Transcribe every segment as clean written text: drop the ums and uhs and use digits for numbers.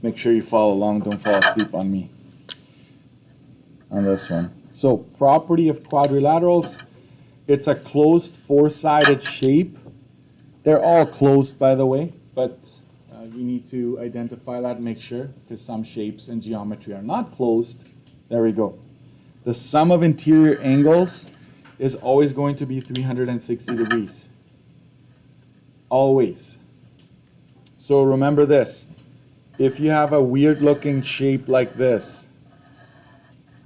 Make sure you follow along, don't fall asleep on me on this one. So property of quadrilaterals, it's a closed four-sided shape. They're all closed, by the way, but you need to identify that and make sure, because some shapes in geometry are not closed. There we go. The sum of interior angles is always going to be 360 degrees. Always. So remember this. If you have a weird looking shape like this,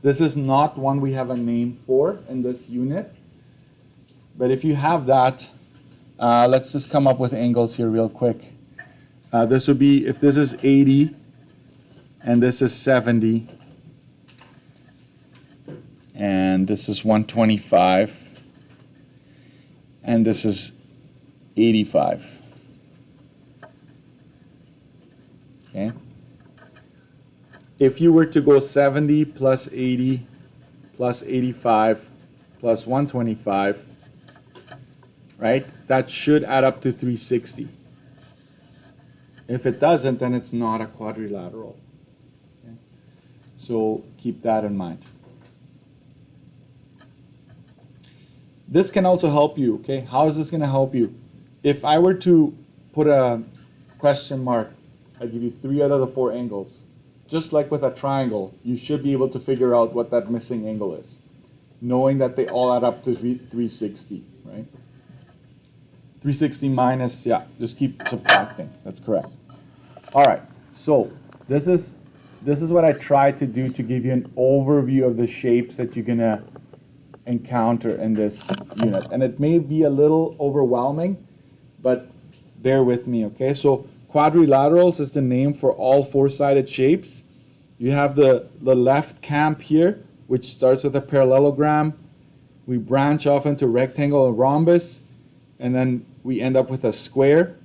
this is not one we have a name for in this unit. But if you have that, let's just come up with angles here real quick. This would be, if this is 80 and this is 70 and this is 125 and this is 85. Okay. If you were to go 70 plus 80 plus 85 plus 125, right, that should add up to 360. If it doesn't, then it's not a quadrilateral. Okay. So keep that in mind. This can also help you, okay? How is this going to help you? If I were to put a question mark, I give you 3 out of the 4 angles. Just like with a triangle, you should be able to figure out what that missing angle is, knowing that they all add up to 360, right? 360 minus, yeah, just keep subtracting. That's correct. All right, so this is what I try to do to give you an overview of the shapes that you're going to encounter in this unit. And it may be a little overwhelming, but bear with me, okay? So quadrilaterals is the name for all four-sided shapes. You have the left camp here, which starts with a parallelogram. We branch off into rectangle and rhombus, and then we end up with a square.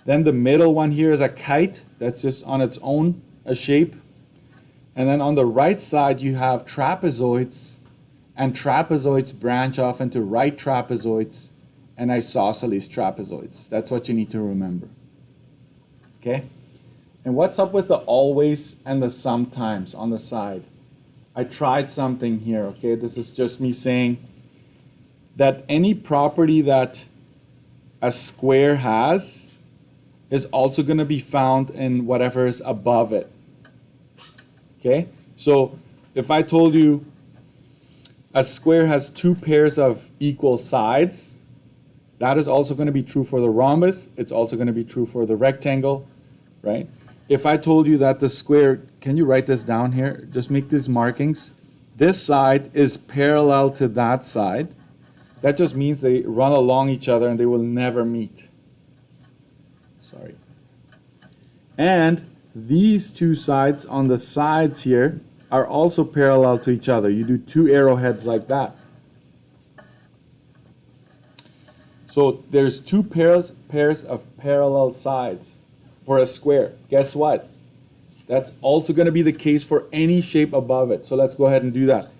Then the middle one here is a kite. That's just on its own a shape. And then on the right side you have trapezoids, and trapezoids branch off into right trapezoids and isosceles trapezoids. That's what you need to remember. Okay? And what's up with the always and the sometimes on the side? I tried something here, okay? This is just me saying that any property that a square has is also going to be found in whatever is above it. Okay? So if I told you a square has 2 pairs of equal sides, that is also going to be true for the rhombus. It's also going to be true for the rectangle, right? If I told you that the square, can you write this down here? Just make these markings. This side is parallel to that side. That just means they run along each other and they will never meet. Sorry. And these 2 sides on the sides here are also parallel to each other. You do 2 arrowheads like that. So there's 2 pairs of parallel sides for a square. Guess what? That's also going to be the case for any shape above it. So let's go ahead and do that.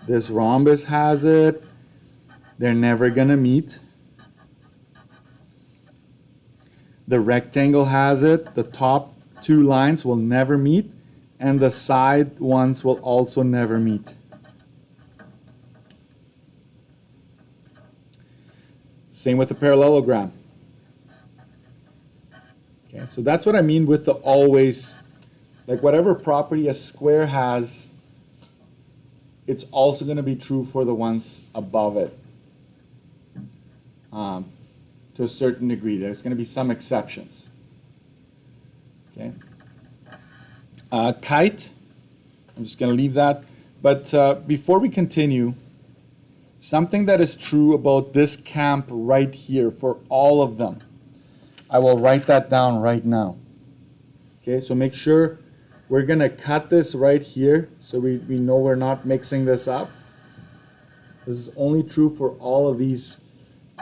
This rhombus has it. They're never going to meet. The rectangle has it. The top 2 lines will never meet. And the side ones will also never meet. Same with the parallelogram. Okay, so that's what I mean with the always. Like whatever property a square has, it's also going to be true for the ones above it. To a certain degree. There's going to be some exceptions. Okay. Kite, I'm just going to leave that. But before we continue, something that is true about this camp right here for all of them, I will write that down right now. Okay, so make sure we're going to cut this right here so we know we're not mixing this up. This is only true for all of these,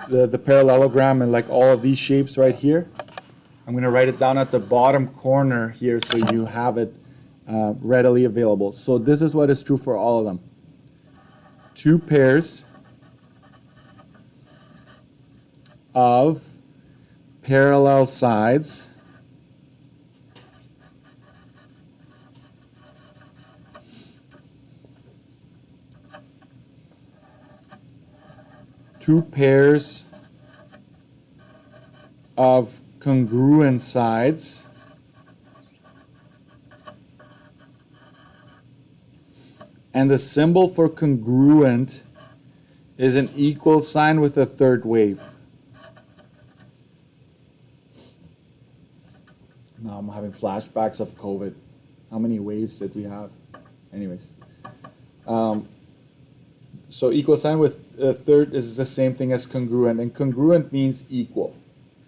the parallelogram and like all of these shapes right here. I'm going to write it down at the bottom corner here so you have it readily available. So this is what is true for all of them. 2 pairs of parallel sides two pairs of congruent sides and the symbol for congruent is an equal sign with a third wave. Now I'm having flashbacks of COVID. How many waves did we have? Anyways. So equal sign with a third is the same thing as congruent, and congruent means equal.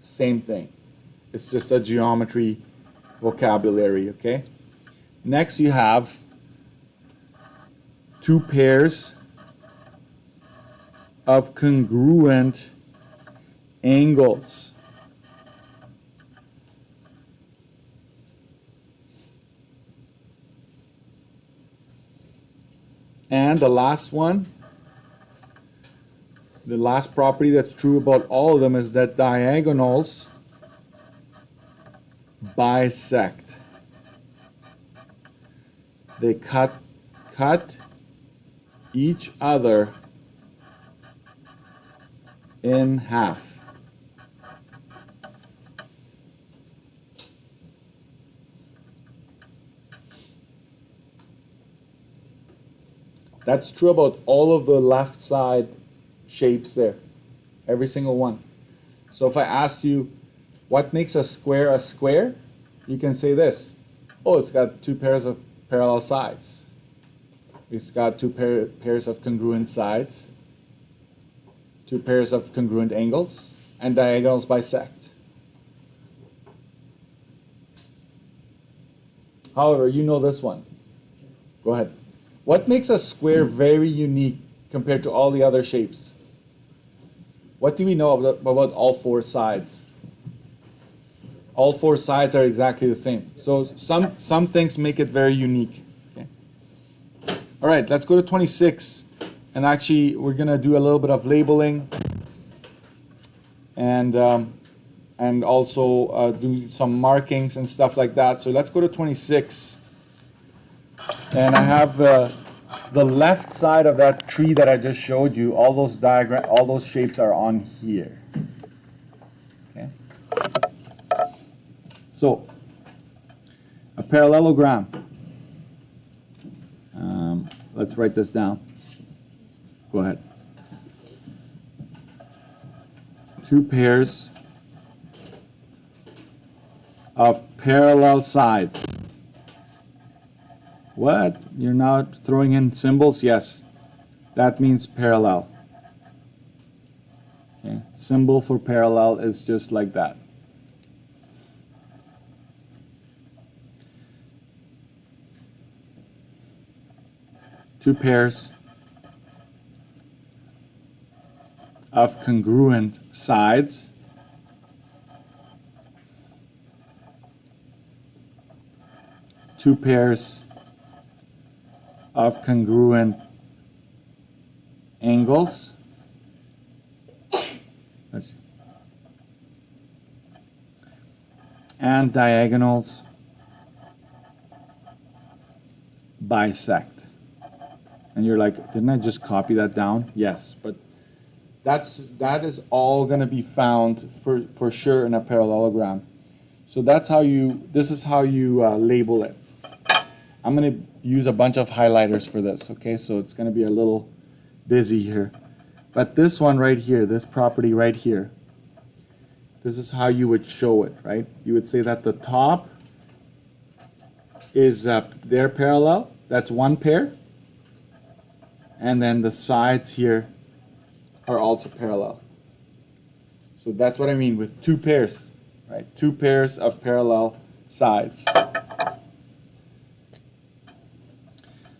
Same thing. It's just a geometry vocabulary, okay? Next you have two pairs of congruent angles. And the last one, the last property that's true about all of them is that diagonals bisect. They cut each other in half. That's true about all of the left side shapes there, every single one. So if I asked you, what makes a square, you can say this. Oh, it's got two pairs of parallel sides. It's got two pairs of congruent sides, two pairs of congruent angles, and diagonals bisect. However, you know this one. Go ahead. What makes a square very unique compared to all the other shapes? What do we know about all four sides? All four sides are exactly the same. So some things make it very unique. Okay. All right, let's go to 26. And actually, we're going to do a little bit of labeling and also do some markings and stuff like that. So let's go to 26. And I have the left side of that tree that I just showed you. All those shapes are on here. Okay. So a parallelogram. Let's write this down. Go ahead. Two pairs of parallel sides. What? You're now throwing in symbols? Yes. That means parallel. Okay. Symbol for parallel is just like that. Two pairs of congruent sides. Two pairs of congruent angles. Let's see. And diagonals bisect. And you're like, didn't I just copy that down? Yes, but that is all going to be found for sure in a parallelogram. So that's how this is how you label it. I'm going to use a bunch of highlighters for this, okay? So it's going to be a little busy here. But this one right here, this property right here, this is how you would show it, right? You would say that the top is their parallel. That's one pair. And then the sides here are also parallel. So that's what I mean with two pairs, right? Two pairs of parallel sides.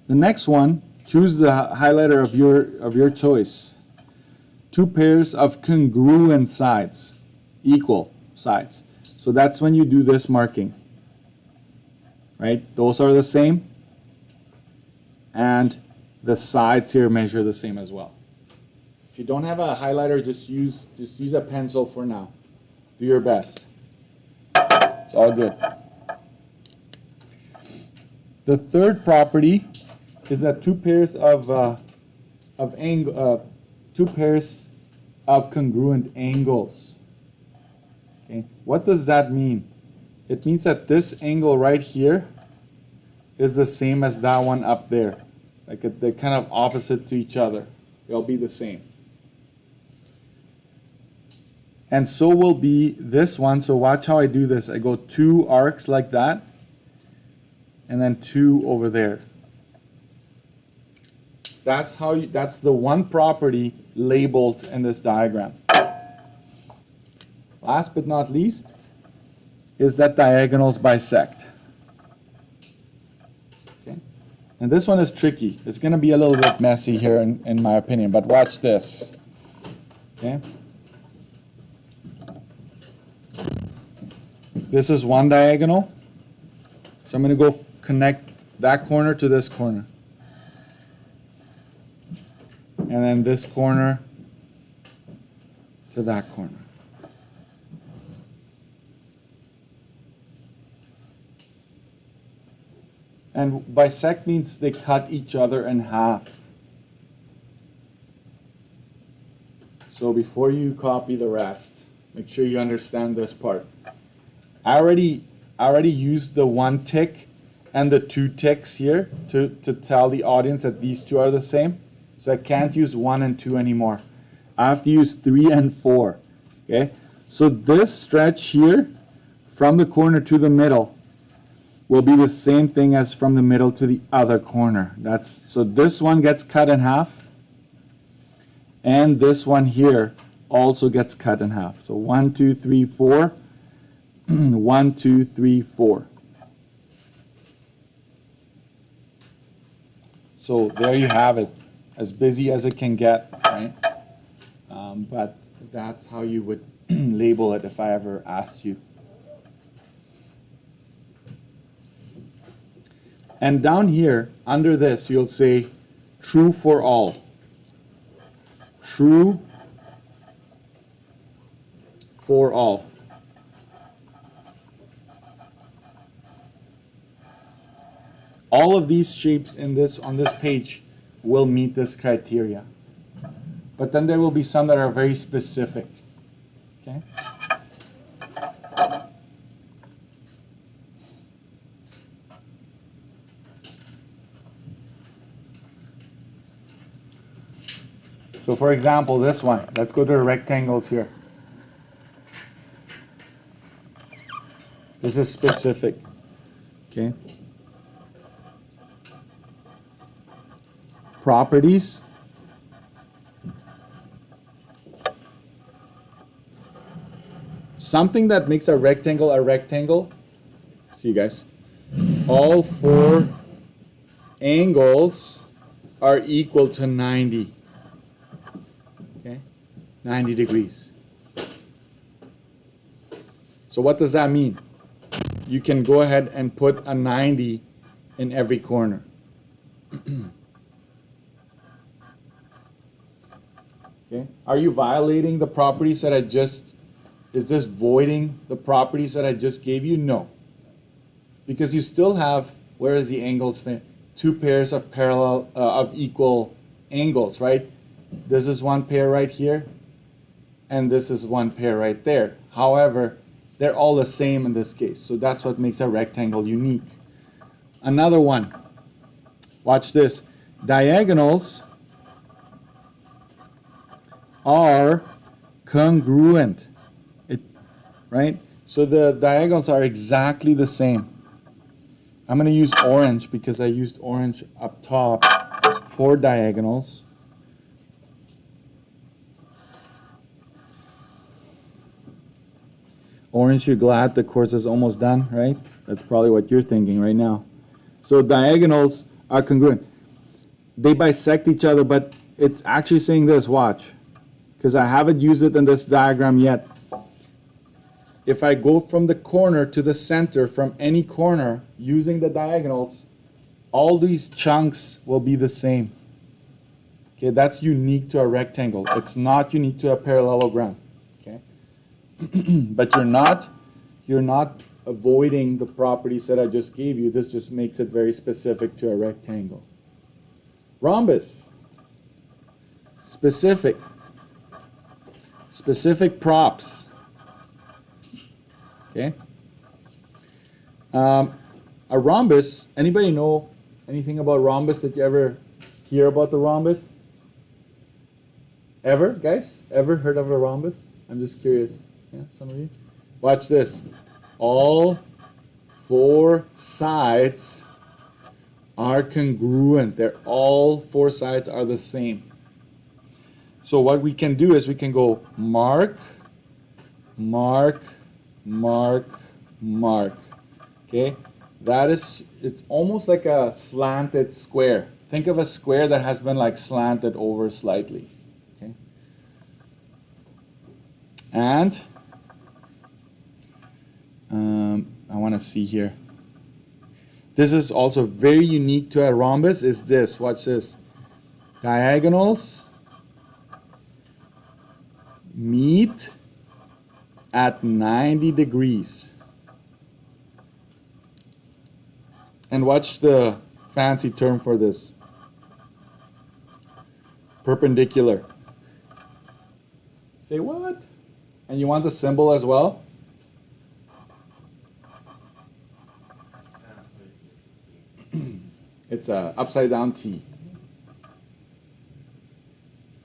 The next one, choose the highlighter of your choice. Two pairs of congruent sides, equal sides. So that's when you do this marking, right? Those are the same, and the sides here measure the same as well. If you don't have a highlighter, just use a pencil for now. Do your best. It's all good. The third property is that two pairs of congruent angles. Okay, what does that mean? It means that this angle right here is the same as that one up there. Like they're kind of opposite to each other. They'll be the same. And so will be this one. So watch how I do this. I go 2 arcs like that, and then 2 over there. That's how you, that's the one property labeled in this diagram. Last but not least is that diagonals bisect. Okay. And this one is tricky. It's going to be a little bit messy here in my opinion, but watch this. Okay. This is one diagonal. So I'm going to go connect that corner to this corner. And then this corner to that corner. And bisect means they cut each other in half. So before you copy the rest, make sure you understand this part. I already used the 1 tick and the 2 ticks here to tell the audience that these two are the same. So I can't use 1 and 2 anymore. I have to use 3 and 4. Okay? So this stretch here from the corner to the middle will be the same thing as from the middle to the other corner. So this one gets cut in half, and this one here also gets cut in half. So 1, 2, 3, 4. 1, 2, 3, 4. So there you have it. As busy as it can get, right? But that's how you would label it if I ever asked you. And down here, under this, you'll say true for all. True for all. All of these shapes on this page will meet this criteria. But then there will be some that are very specific. Okay? So for example, this one, let's go to the rectangles here. This is specific. Okay? Properties. Something that makes a rectangle. See you guys. All 4 angles are equal to 90. Okay? 90 degrees. So what does that mean? You can go ahead and put a 90 in every corner. Okay. Are you violating the properties that is this voiding the properties that I just gave you? No. Because you still have, where is the angles thing? 2 pairs of of equal angles, right? This is 1 pair right here, and this is 1 pair right there. However, they're all the same in this case. So that's what makes a rectangle unique. Another one. Watch this. Diagonals are congruent, right? So the diagonals are exactly the same. I'm going to use orange because I used orange up top for diagonals. Orange, you're glad the course is almost done, right? That's probably what you're thinking right now. So diagonals are congruent. They bisect each other, but it's actually saying this, watch. Because I haven't used it in this diagram yet. If I go from the corner to the center, from any corner, using the diagonals, all these chunks will be the same. Okay, that's unique to a rectangle. It's not unique to a parallelogram. Okay, but you're not avoiding the properties that I just gave you. This just makes it very specific to a rectangle. Rhombus, specific. specific props. Okay. A rhombus, anybody know anything about rhombus? Did you ever hear about the rhombus? Ever, guys? Ever heard of a rhombus? I'm just curious. Yeah, some of you? Watch this. All four sides are congruent. They're all four sides are the same. So what we can do is we can go mark, mark, mark, mark. Okay? That is, it's almost like a slanted square. Think of a square that has been like slanted over slightly. Okay? And I want to see here. This is also very unique to a rhombus is this. Watch this. Diagonals meet at 90 degrees. And watch the fancy term for this. Perpendicular. Say what? And you want the symbol as well? It's a upside down T.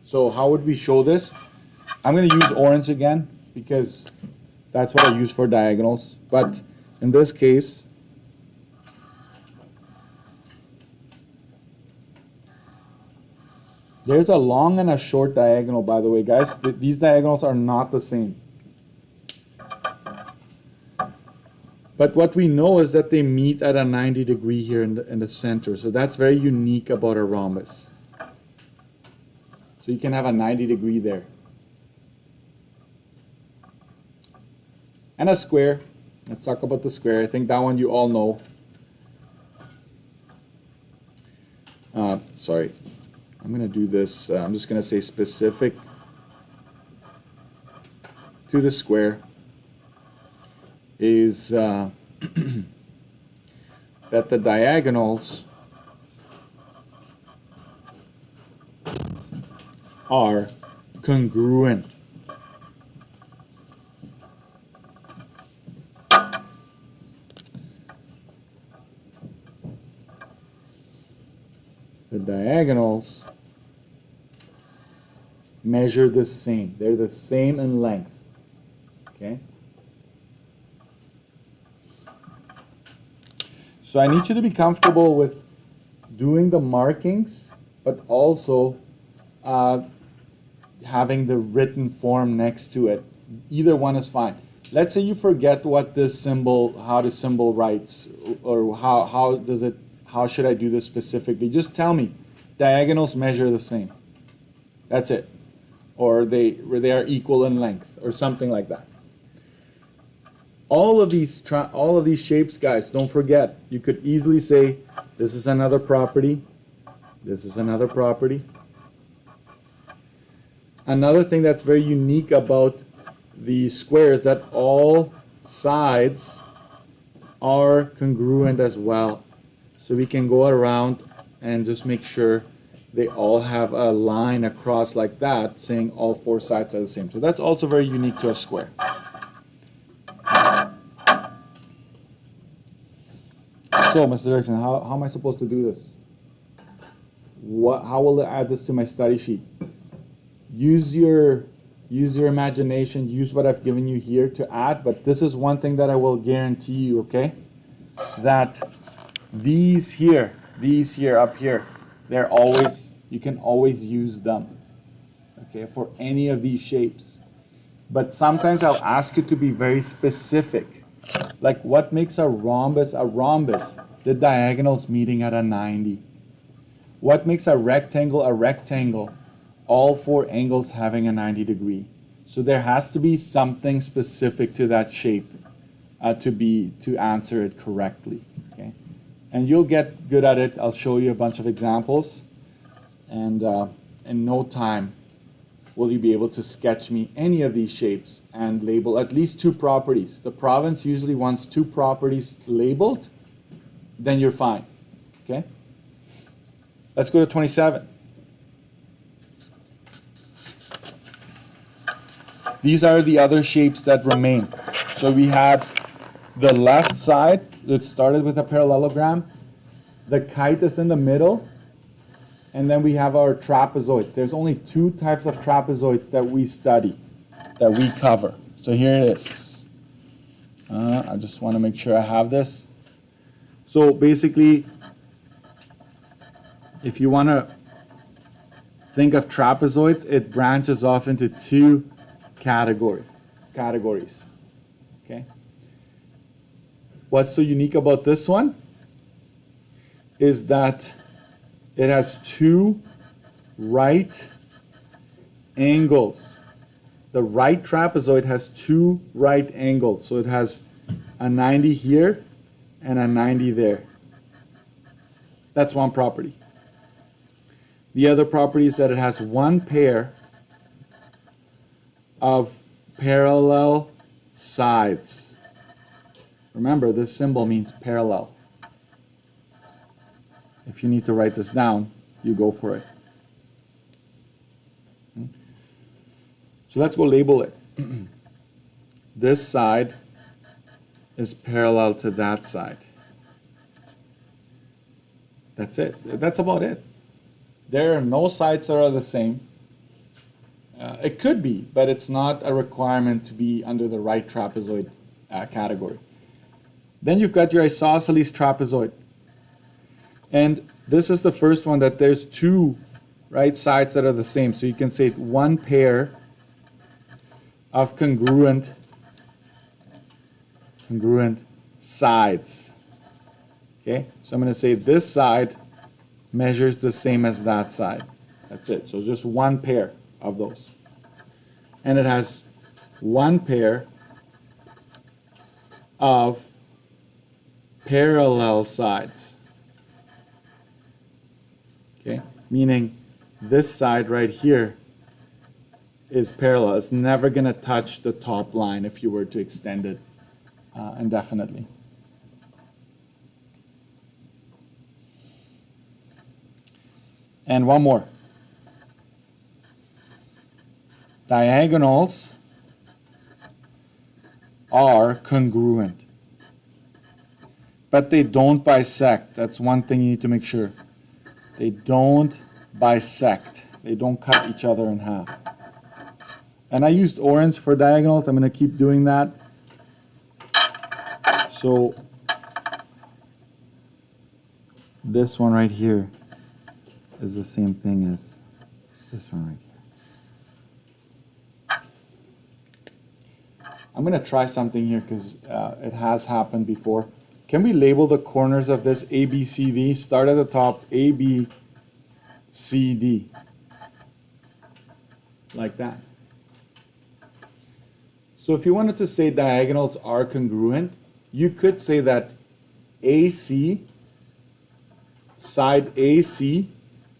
So how would we show this? I'm going to use orange again because that's what I use for diagonals. But in this case, there's a long and a short diagonal, by the way, guys. These diagonals are not the same. But what we know is that they meet at a 90 degree here in the center. So that's very unique about a rhombus. So you can have a 90 degree there. And a square. Let's talk about the square. I think that one you all know. Sorry. I'm going to do this. I'm just going to say specific to the square is that the diagonals are congruent. The diagonals measure the same. They're the same in length. Okay? So I need you to be comfortable with doing the markings, but also having the written form next to it. Either one is fine. Let's say you forget what this symbol, how the symbol writes, or how should I do this specifically? Just tell me. Diagonals measure the same. That's it. Or they are equal in length, or something like that. All of these shapes, guys, don't forget, you could easily say, this is another property, this is another property. Another thing that's very unique about the square is that all sides are congruent as well. So we can go around and just make sure they all have a line across like that, saying all four sides are the same. So that's also very unique to a square. So, Mr. Dirksen, how am I supposed to do this? How will I add this to my study sheet? Use your imagination, use what I've given you here to add, but this is one thing that I will guarantee you, okay? That these here, up here, you can always use them, okay, for any of these shapes. But sometimes I'll ask you to be very specific. Like, what makes a rhombus a rhombus? The diagonals meeting at a 90. What makes a rectangle a rectangle? All four angles having a 90 degree. So there has to be something specific to that shape to answer it correctly. Okay, and you'll get good at it. I'll show you a bunch of examples, and in no time will you be able to sketch me any of these shapes and label at least two properties. The province usually wants two properties labeled, then you're fine. Okay? Let's go to 27. These are the other shapes that remain. So we had the left side that started with a parallelogram. The kite is in the middle. And then we have our trapezoids. There's only two types of trapezoids that we study, that we cover. So here it is. I just want to make sure I have this. So basically, if you want to think of trapezoids, it branches off into two categories. Okay. What's so unique about this one is that it has two right angles. The right trapezoid has two right angles. So it has a 90 here and a 90 there. That's one property. The other property is that it has one pair of parallel sides. Remember, this symbol means parallel. If you need to write this down, you go for it. So let's go label it. This side is parallel to that side. That's it. That's about it. There are no sides that are the same. It could be, but it's not a requirement to be under the right trapezoid category. Then you've got your isosceles trapezoid. And this is the first one that there's two right sides that are the same. So you can say one pair of congruent sides. Okay, so I'm going to say this side measures the same as that side. That's it. So just one pair of those. And it has one pair of parallel sides. Okay, meaning this side right here is parallel. It's never going to touch the top line if you were to extend it indefinitely. And one more. Diagonals are congruent, but they don't bisect. That's one thing you need to make sure. They don't bisect. They don't cut each other in half. And I used orange for diagonals. I'm going to keep doing that. So this one right here is the same thing as this one right here. I'm going to try something here because it has happened before. Can we label the corners of this A, B, C, D? Start at the top, A, B, C, D. Like that. So if you wanted to say diagonals are congruent, you could say that AC, side AC,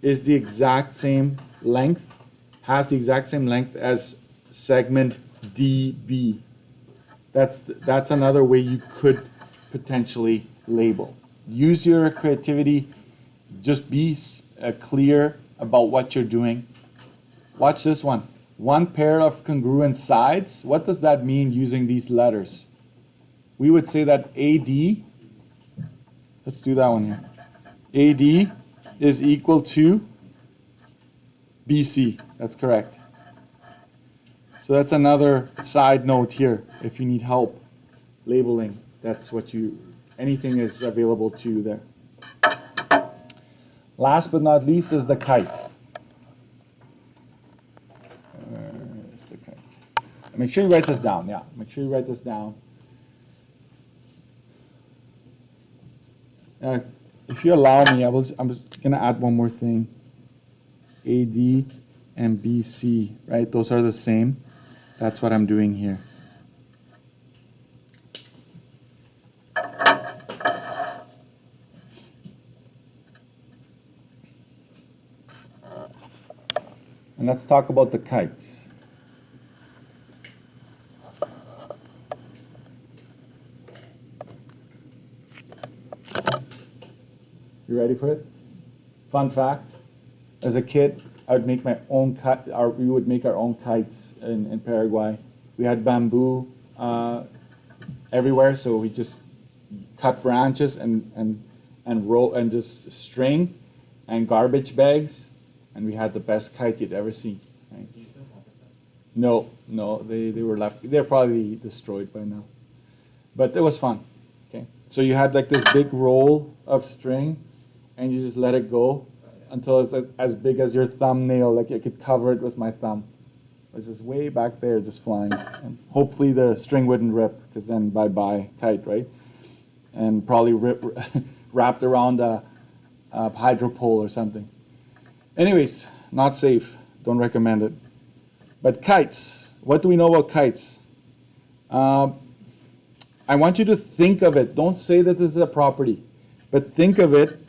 is the exact same length, has the exact same length as segment DB. That's another way you could potentially label. Use your creativity. Just be clear about what you're doing. Watch this one. One pair of congruent sides. What does that mean using these letters? We would say that AD, let's do that one here. AD is equal to BC. That's correct. So that's another side note here if you need help labeling. That's what anything is available to you there. Last but not least is the kite. It's the kite. Make sure you write this down. Yeah, make sure you write this down. If you allow me, I'm just going to add one more thing. AD and BC, right? Those are the same. That's what I'm doing here. And let's talk about the kites. You ready for it? Fun fact, as a kid, I would make my own kite, or we would make our own kites in Paraguay. We had bamboo everywhere, so we just cut branches and roll and just string and garbage bags, and we had the best kite you'd ever seen. Right? No, they were left. They're probably destroyed by now, but it was fun. Okay, so you had like this big roll of string, and you just let it go until it's as big as your thumbnail. Like I could cover it with my thumb. It was just way back there, just flying, and hopefully the string wouldn't rip, because then bye kite, right? And probably wrapped around a hydro pole or something. Anyways, not safe. Don't recommend it. But kites, what do we know about kites? I want you to think of it. Don't say that this is a property, but think of it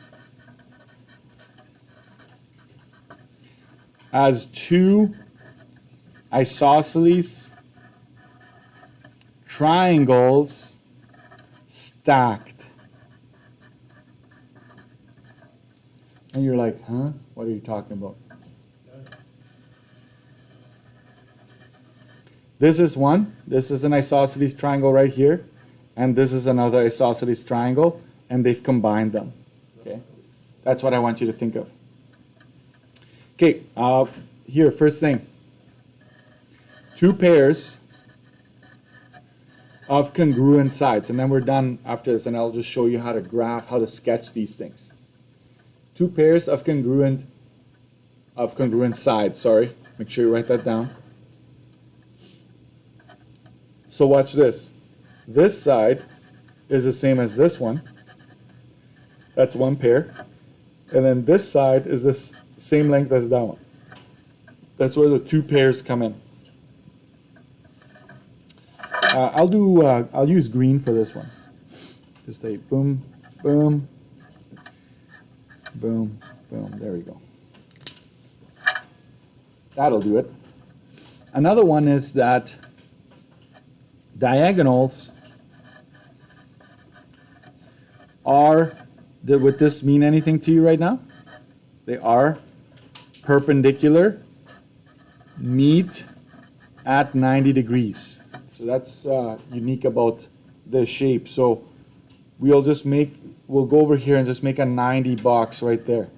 as two isosceles triangles stacked. And you're like, huh? What are you talking about? This is one. This is an isosceles triangle right here. And this is another isosceles triangle. And they've combined them. Okay? That's what I want you to think of. Okay, here, first thing. Two pairs of congruent sides. And then we're done after this, and I'll just show you how to sketch these things. Two pairs of congruent sides, sorry. Make sure you write that down. So watch this. This side is the same as this one. That's one pair. And then this side is the same length as that one. That's where the two pairs come in. I'll use green for this one. Just a boom, boom, boom, boom. There we go. That'll do it. Another one is that diagonals are, would this mean anything to you right now? They are perpendicular, meet at 90 degrees. So that's unique about the shape. So we'll go over here and just make a 90 box right there.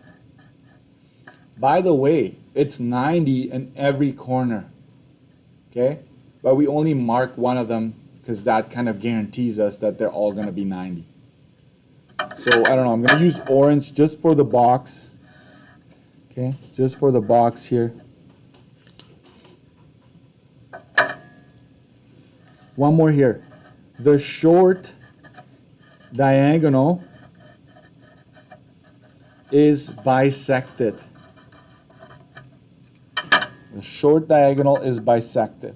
By the way, it's 90 in every corner. Okay? But we only mark one of them because that kind of guarantees us that they're all going to be 90. So I don't know, I'm going to use orange just for the box. Okay, just for the box here. One more here. The short diagonal is bisected. The short diagonal is bisected.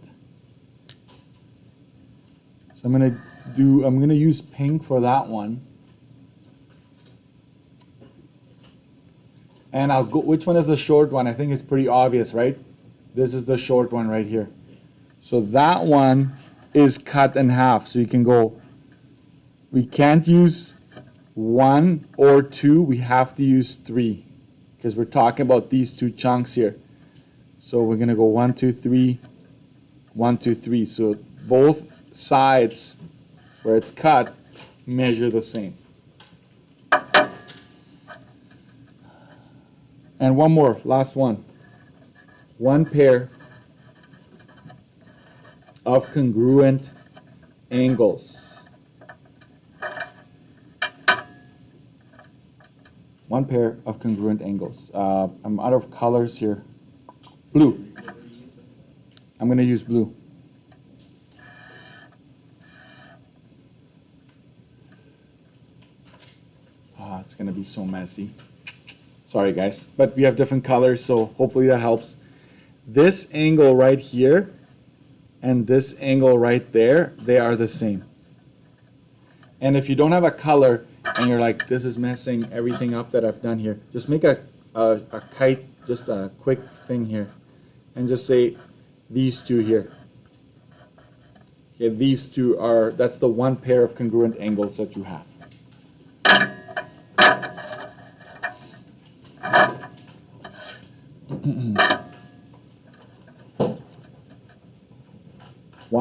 So I'm gonna use pink for that one. And I'll go, which one is the short one? I think it's pretty obvious, right? This is the short one right here. So that one is cut in half. So you can go, we can't use 1 or 2, we have to use 3. Because we're talking about these two chunks here. So we're gonna go 1, 2, 3, 1, 2, 3. So both sides where it's cut measure the same. And one more, last one. One pair of congruent angles. One pair of congruent angles. I'm out of colors here. Blue. I'm going to use blue. It's going to be so messy. Sorry guys, but we have different colors, so hopefully that helps. This angle right here and this angle right there, they are the same. And if you don't have a color and you're like, this is messing everything up that I've done here, just make a kite, just a quick thing here, and just say these two here. Okay, these two are, that's the one pair of congruent angles that you have.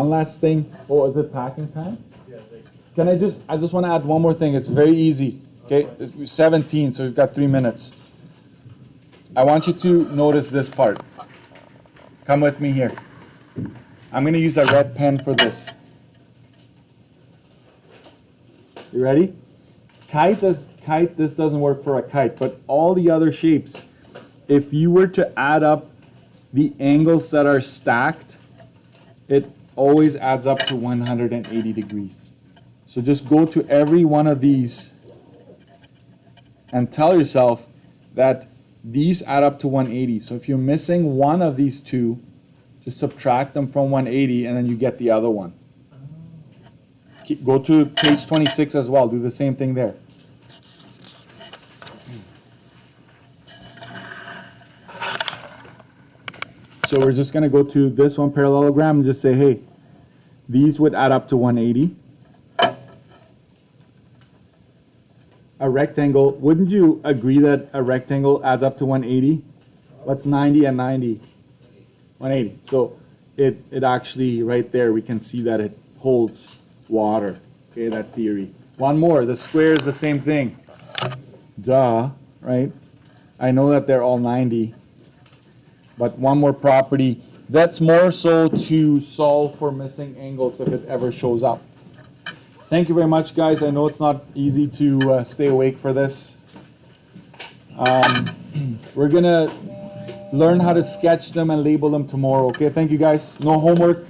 one last thing. Oh, is it packing time? Can I just want to add one more thing. It's very easy. Okay, it's 17, so we've got 3 minutes. I want you to notice this part. Come with me here. I'm going to use a red pen for this. You ready? This doesn't work for a kite, but all the other shapes, if you were to add up the angles that are stacked, it always adds up to 180 degrees. So just go to every one of these and tell yourself that these add up to 180. So if you're missing one of these two, just subtract them from 180 and then you get the other one. Go to page 26 as well. Do the same thing there. So we're just going to go to this one parallelogram and just say, hey, these would add up to 180. A rectangle, wouldn't you agree that a rectangle adds up to 180? What's 90 and 90? 180. So it actually, right there, we can see that it holds water. Okay, that theory. One more, the square is the same thing. Duh, right? I know that they're all 90. But one more property, that's more so to solve for missing angles if it ever shows up. Thank you very much, guys. I know it's not easy to stay awake for this. We're going to learn how to sketch them and label them tomorrow. Okay, thank you, guys. No homework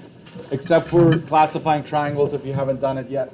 except for classifying triangles if you haven't done it yet.